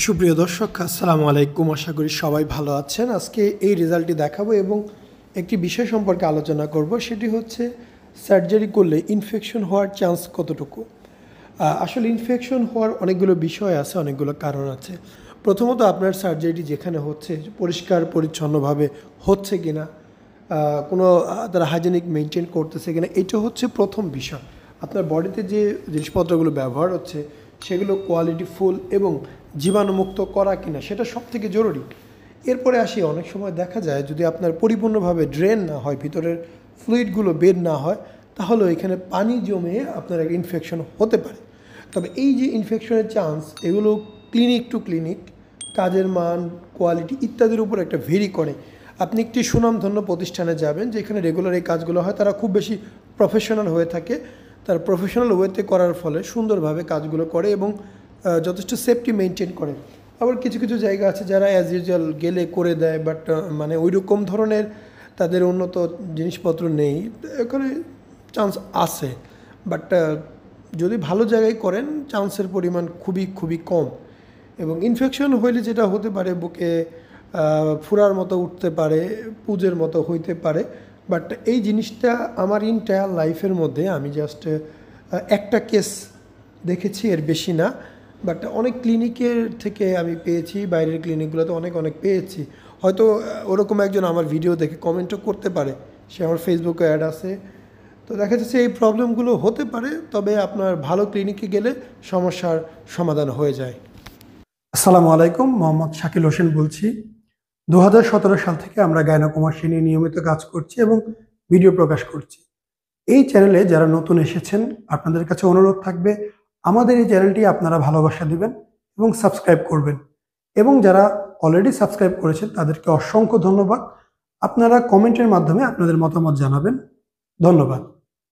সুপ্রিয় দর্শক আসসালামু আলাইকুম। আশা করি সবাই ভালো আছেন। আজকে এই রেজাল্টটি দেখাবো এবং একটি বিষয় সম্পর্কে আলোচনা করব, সেটি হচ্ছে সার্জারি করলে ইনফেকশন হওয়ার চান্স কতটুকু। আসলে ইনফেকশন হওয়ার অনেকগুলো বিষয় আছে, অনেকগুলো কারণ আছে। প্রথমত আপনার সার্জারিটি যেখানে হচ্ছে পরিষ্কার পরিচ্ছন্নভাবে হচ্ছে কিনা, কোনো তারা হাইজেনিক মেনটেন করতেছে কিনা, এটা হচ্ছে প্রথম বিষয়। আপনার বডিতে যে জিনিসপত্রগুলো ব্যবহার হচ্ছে সেগুলো কোয়ালিটিফুল এবং জীবাণুমুক্ত করা কিনা, সেটা সবথেকে জরুরি। এরপরে আসি, অনেক সময় দেখা যায় যদি আপনার পরিপূর্ণভাবে ড্রেন না হয়, ভিতরের ফ্লুইডগুলো বের না হয়, তাহলে এখানে পানি জমে আপনার একটা ইনফেকশন হতে পারে। তবে এই যে ইনফেকশনের চান্স, এগুলো ক্লিনিক টু ক্লিনিক, কাজের মান, কোয়ালিটি ইত্যাদির উপর একটা ভেরি করে। আপনি একটি সুনামধন্য প্রতিষ্ঠানে যাবেন যেখানে রেগুলার এই কাজগুলো হয়, তারা খুব বেশি প্রফেশনাল হয়ে থাকে। তার প্রফেশনাল ওয়েতে করার ফলে সুন্দরভাবে কাজগুলো করে এবং যথেষ্ট সেফটি মেনটেন করে। আবার কিছু কিছু জায়গা আছে যারা অ্যাজ ইউজুয়াল গেলে করে দেয়, বাট মানে ওই রকম ধরনের তাদের উন্নত জিনিসপত্র নেই, এখানে চান্স আছে। বাট যদি ভালো জায়গায় করেন, চান্সের পরিমাণ খুবই খুবই কম। এবং ইনফেকশন হইলে যেটা হতে পারে, বুকে ফুরার মতো উঠতে পারে, পুজের মতো হইতে পারে। বাট এই জিনিসটা আমার ইন্টায়ার লাইফের মধ্যে আমি জাস্ট একটা কেস দেখেছি, এর বেশি না। বাট অনেক ক্লিনিকের থেকে আমি পেয়েছি, বাইরের ক্লিনিকগুলোতে অনেক অনেক পেয়েছি। হয়তো ওরকম একজন আমার ভিডিও দেখে কমেন্টও করতে পারে, সে আমার ফেসবুকে অ্যাড আছে। তো দেখা যাচ্ছে এই প্রবলেমগুলো হতে পারে, তবে আপনার ভালো ক্লিনিকে গেলে সমস্যার সমাধান হয়ে যায়। আসসালামু আলাইকুম, মোহাম্মদ শাকিল হোসেন বলছি। 2017 সাল থেকে আমরা গাইনোকমার্সি নিয়ে নিয়মিত কাজ করছি এবং ভিডিও প্রকাশ করছি। এই চ্যানেলে যারা নতুন এসেছেন, আপনাদের কাছে অনুরোধ থাকবে আমাদের এই চ্যানেলটি আপনারা ভালোবাসা দিবেন এবং সাবস্ক্রাইব করবেন। এবং যারা অলরেডি সাবস্ক্রাইব করেছেন তাদেরকে অসংখ্য ধন্যবাদ। আপনারা কমেন্টের মাধ্যমে আপনাদের মতামত জানাবেন। ধন্যবাদ।